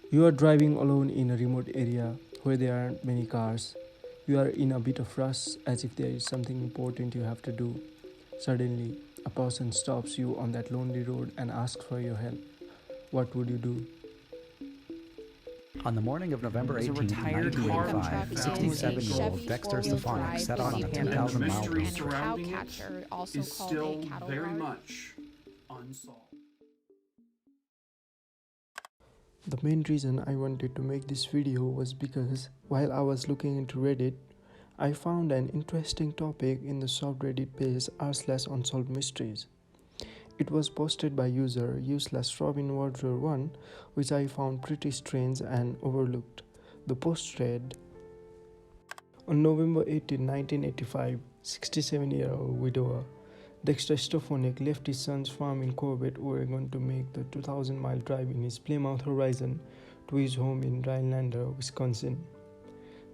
You are driving alone in a remote area where there aren't many cars. You are in a bit of rush as if there is something important you have to do. Suddenly, a person stops you on that lonely road and asks for your help. What would you do? On the morning of November As a 18, retired car 1985, found 67-year-old Chevy Dexter four-wheel Stefonek drive set on a received and the 10,000 mile mystery road and trip. cow surrounding it catcher, also is called a still cattle very guard. much unsolved. The main reason I wanted to make this video was because while I was looking into Reddit, I found an interesting topic in the subreddit page r/unsolved mysteries. It was posted by user u/robinwarrior1, which I found pretty strange and overlooked. The post read, on November 18, 1985, 67-year-old widower Dexter Stefonek left his son's farm in Corbett, Oregon to make the 2,000-mile drive in his Plymouth Horizon to his home in Rhinelander, Wisconsin.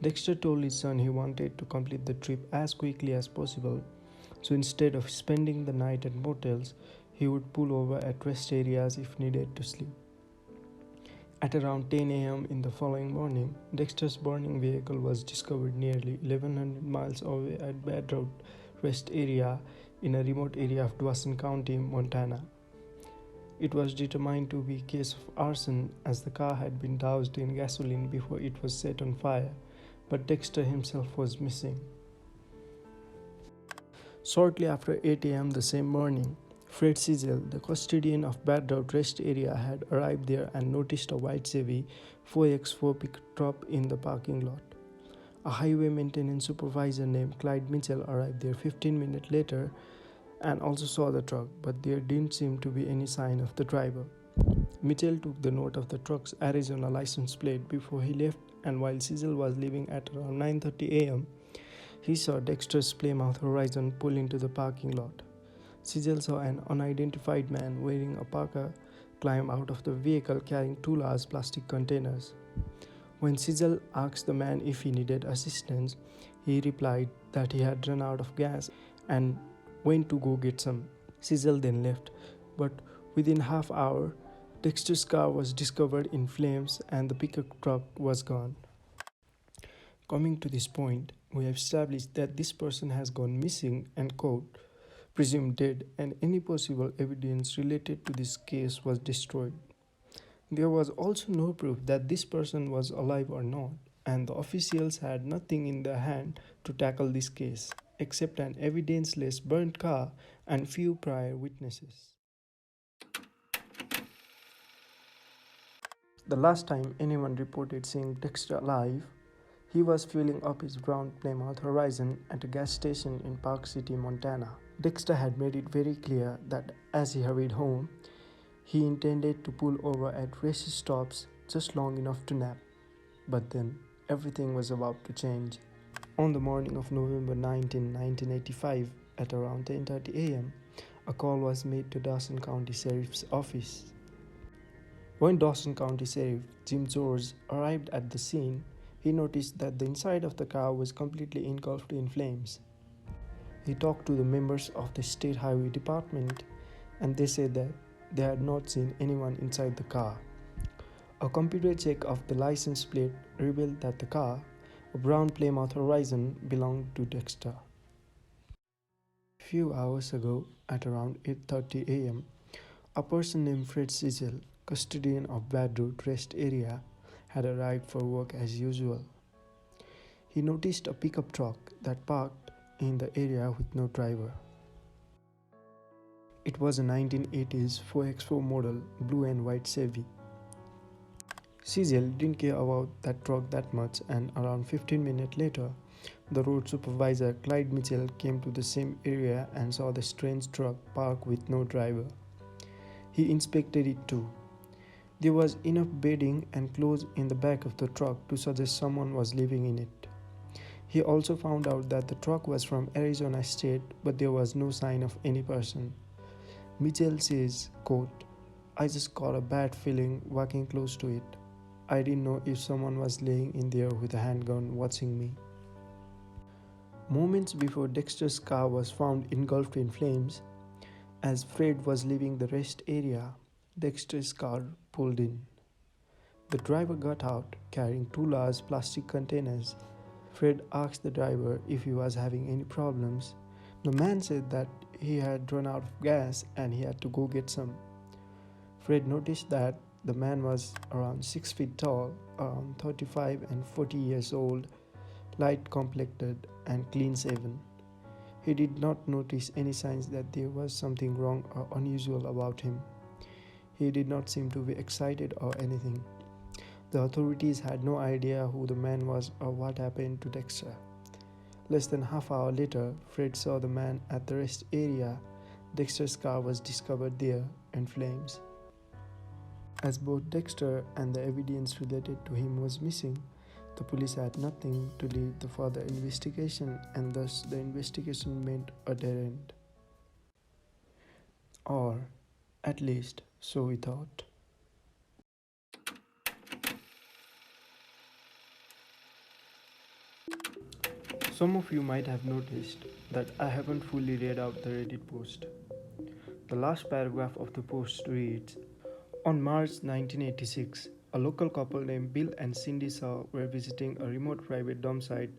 Dexter told his son he wanted to complete the trip as quickly as possible, so instead of spending the night at motels, he would pull over at rest areas if needed to sleep. At around 10 a.m. in the following morning, Dexter's burning vehicle was discovered nearly 1,100 miles away at Bad Road Rest Area in a remote area of Dawson County, Montana. It was determined to be a case of arson as the car had been doused in gasoline before it was set on fire, but Dexter himself was missing. Shortly after 8 a.m. the same morning, Fred Sizzle, the custodian of Bad Road Rest Area, had arrived there and noticed a white Chevy 4x4 pickup in the parking lot. A highway maintenance supervisor named Clyde Mitchell arrived there 15 minutes later and also saw the truck, but there didn't seem to be any sign of the driver. Mitchell took the note of the truck's Arizona license plate before he left, and while Sizzle was leaving at around 9:30 a.m., he saw Dexter's Plymouth Horizon pull into the parking lot. Sizzle saw an unidentified man wearing a parka climb out of the vehicle carrying two large plastic containers. When Sizzle asked the man if he needed assistance, he replied that he had run out of gas and went to go get some. Sizzle then left, but within half hour, Dexter's car was discovered in flames and the pickup truck was gone. Coming to this point, we have established that this person has gone missing and quote, presumed dead, and any possible evidence related to this case was destroyed. There was also no proof that this person was alive or not, and the officials had nothing in their hand to tackle this case, except an evidence-less burnt car and few prior witnesses. The last time anyone reported seeing Dexter alive, he was fueling up his brown Plymouth Horizon at a gas station in Park City, Montana. Dexter had made it very clear that as he hurried home, he intended to pull over at rest stops just long enough to nap. But then, everything was about to change. On the morning of November 19, 1985, at around 10:30 a.m., a call was made to Dawson County Sheriff's Office. When Dawson County Sheriff Jim George arrived at the scene, he noticed that the inside of the car was completely engulfed in flames. He talked to the members of the State Highway Department, and they said that they had not seen anyone inside the car. A computer check of the license plate revealed that the car, a brown Plymouth Horizon, belonged to Dexter. A few hours ago, at around 8:30 a.m., a person named Fred Sizzle, custodian of Bad Road Rest Area, had arrived for work as usual. He noticed a pickup truck that parked in the area with no driver. It was a 1980s 4x4 model blue and white Chevy. Sizzle didn't care about that truck that much, and around 15 minutes later, the road supervisor Clyde Mitchell came to the same area and saw the strange truck parked with no driver. He inspected it too. There was enough bedding and clothes in the back of the truck to suggest someone was living in it. He also found out that the truck was from Arizona State, but there was no sign of any person. Mitchell says, quote, I just got a bad feeling walking close to it. I didn't know if someone was laying in there with a handgun watching me. Moments before Dexter's car was found engulfed in flames, as Fred was leaving the rest area, Dexter's car pulled in. The driver got out, carrying two large plastic containers. Fred asked the driver if he was having any problems. The man said that he had run out of gas and he had to go get some. Fred noticed that the man was around 6 feet tall, around 35 and 40 years old, light complected and clean shaven. He did not notice any signs that there was something wrong or unusual about him. He did not seem to be excited or anything. The authorities had no idea who the man was or what happened to Dexter. Less than half hour later, Fred saw the man at the rest area. Dexter's car was discovered there in flames. As both Dexter and the evidence related to him was missing, the police had nothing to lead the further investigation, and thus the investigation meant a dead end. Or, at least, so we thought. Some of you might have noticed that I haven't fully read out the Reddit post. The last paragraph of the post reads, "On March 1986, a local couple named Bill and Cindy Shaw were visiting a remote private dump site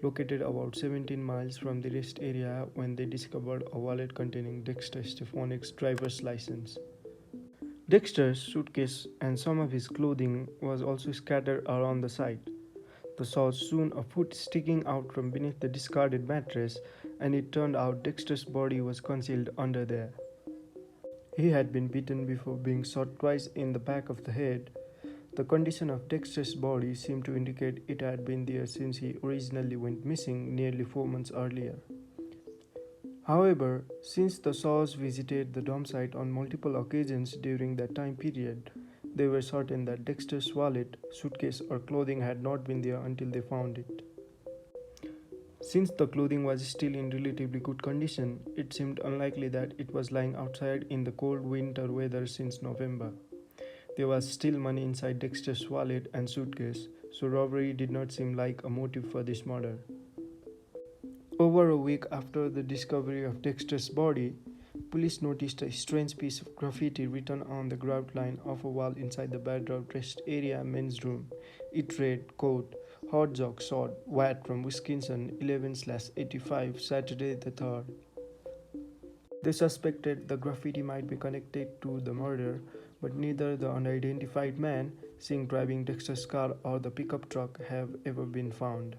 located about 17 miles from the rest area when they discovered a wallet containing Dexter Stefonek's driver's license. Dexter's suitcase and some of his clothing was also scattered around the site. They saw soon a foot sticking out from beneath the discarded mattress, and it turned out Dexter's body was concealed under there. He had been beaten before being shot twice in the back of the head. The condition of Dexter's body seemed to indicate it had been there since he originally went missing nearly 4 months earlier. However, since the Shaws visited the dump site on multiple occasions during that time period, they were certain that Dexter's wallet, suitcase, or clothing had not been there until they found it. Since the clothing was still in relatively good condition, it seemed unlikely that it was lying outside in the cold winter weather since November. There was still money inside Dexter's wallet and suitcase, so robbery did not seem like a motive for this murder. Over a week after the discovery of Dexter's body, police noticed a strange piece of graffiti written on the grout line of a wall inside the bedroom rest area men's room. It read, quote, "Hot dog shot, Watt from Wisconsin, 11/85, Saturday the 3rd. They suspected the graffiti might be connected to the murder, but neither the unidentified man seen driving Dexter's car or the pickup truck have ever been found.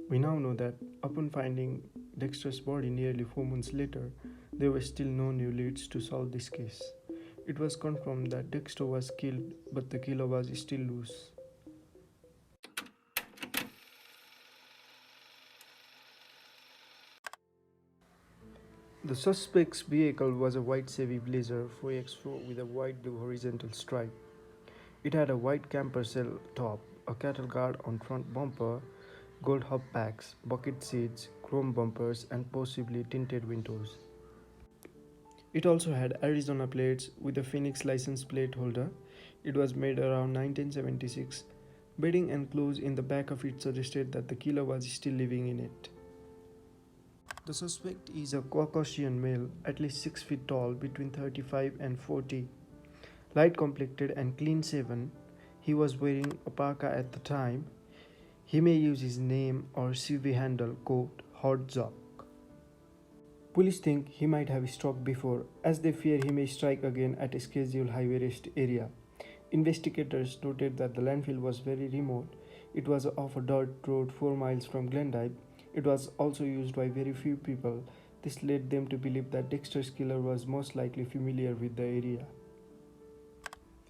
We now know that upon finding Dexter's body nearly 4 months later, there were still no new leads to solve this case. It was confirmed that Dexter was killed, but the killer was still loose. The suspect's vehicle was a white Chevy Blazer 4x4 with a white blue horizontal stripe. It had a white camper shell top, a cattle guard on front bumper, gold hubcaps, bucket seats, chrome bumpers, and possibly tinted windows. It also had Arizona plates with a Phoenix license plate holder. It was made around 1976. Bedding and clothes in the back of it suggested that the killer was still living in it. The suspect is a Caucasian male, at least 6 feet tall, between 35 and 40, light complected and clean shaven. He was wearing a parka at the time. He may use his name or CV handle, quote, "Hot Jock." Police think he might have struck before, as they fear he may strike again at a scheduled highway rest area. Investigators noted that the landfill was very remote. It was off a dirt road 4 miles from Glendive. It was also used by very few people. This led them to believe that Dexter's killer was most likely familiar with the area.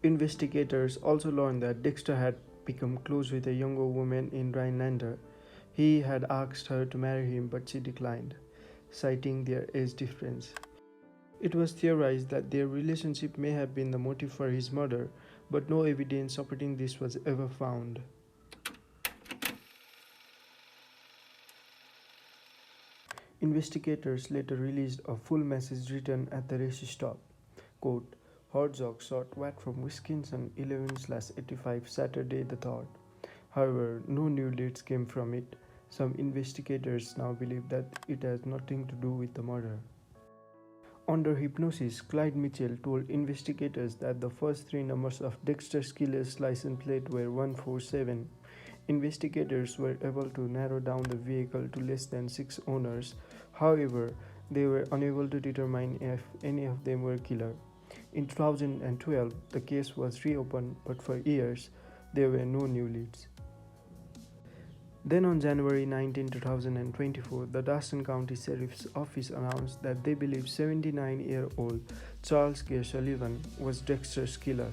Investigators also learned that Dexter had become close with a younger woman in Rhinelander. He had asked her to marry him, but she declined, citing their age difference. It was theorized that their relationship may have been the motive for his murder, but no evidence supporting this was ever found. Investigators later released a full message written at the rest stop. Quote, "Herzog shot Watt from Wisconsin 11/85 Saturday the 3rd. However, no new leads came from it. Some investigators now believe that it has nothing to do with the murder. Under hypnosis, Clyde Mitchell told investigators that the first three numbers of Dexter's killer's license plate were 147. Investigators were able to narrow down the vehicle to less than 6 owners. However, they were unable to determine if any of them were killer. In 2012, the case was reopened, but for years, there were no new leads. Then on January 19, 2024, the Dawson County Sheriff's Office announced that they believe 79-year-old Charles Gray Sullivan was Dexter's killer.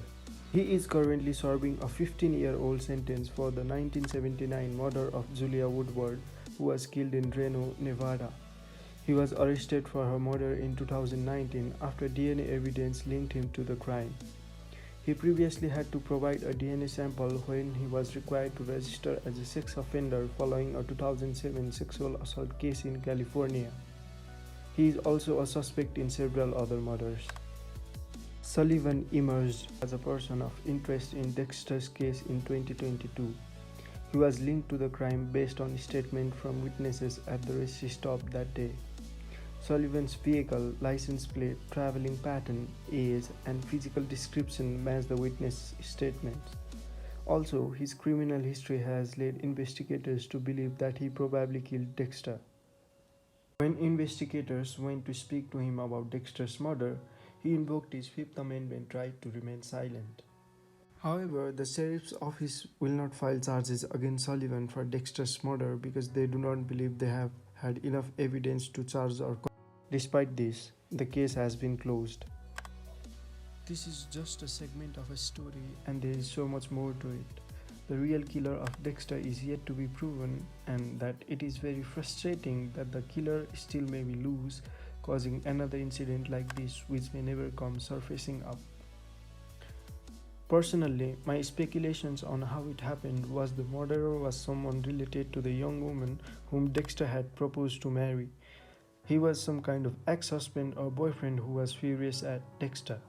He is currently serving a 15-year-old sentence for the 1979 murder of Julia Woodward, who was killed in Reno, Nevada. He was arrested for her murder in 2019 after DNA evidence linked him to the crime. He previously had to provide a DNA sample when he was required to register as a sex offender following a 2007 sexual assault case in California. He is also a suspect in several other murders. Sullivan emerged as a person of interest in Dexter's case in 2022. He was linked to the crime based on statements from witnesses at the rest stop that day. Sullivan's vehicle, license plate, traveling pattern, age, and physical description match the witness statements. Also, his criminal history has led investigators to believe that he probably killed Dexter. When investigators went to speak to him about Dexter's murder, he invoked his Fifth Amendment right to remain silent. However, the sheriff's office will not file charges against Sullivan for Dexter's murder because they do not believe they have had enough evidence to charge or. Despite this, the case has been closed. This is just a segment of a story, and there is so much more to it. The real killer of Dexter is yet to be proven, and that it is very frustrating that the killer still may be loose, causing another incident like this which may never come surfacing up. Personally, my speculations on how it happened was the murderer was someone related to the young woman whom Dexter had proposed to marry. He was some kind of ex-husband or boyfriend who was furious at Dexter.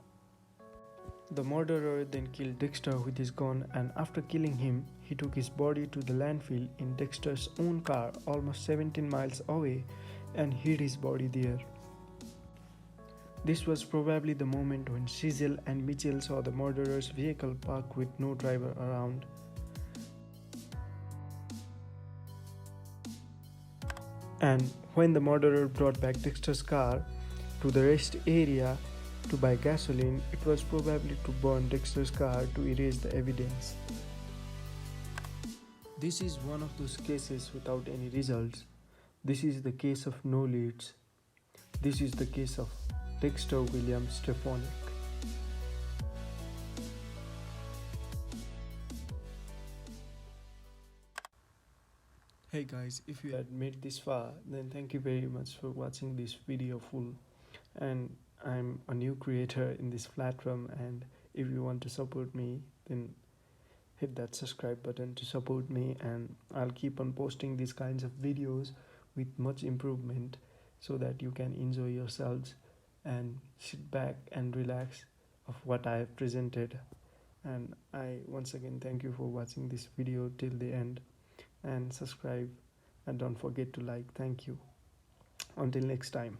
The murderer then killed Dexter with his gun, and after killing him, he took his body to the landfill in Dexter's own car almost 17 miles away and hid his body there. This was probably the moment when Cecil and Mitchell saw the murderer's vehicle parked with no driver around. And when the murderer brought back Dexter's car to the rest area to buy gasoline, it was probably to burn Dexter's car to erase the evidence. This is one of those cases without any results. This is the case of no leads. This is the case of Dexter William Stefonek. Hey guys, if you had made this far, then thank you very much for watching this video full. And I'm a new creator in this platform, and if you want to support me, then hit that subscribe button to support me, and I'll keep on posting these kinds of videos with much improvement so that you can enjoy yourselves and sit back and relax of what I have presented. And I once again thank you for watching this video till the end, and subscribe and don't forget to like. Thank you. Until next time.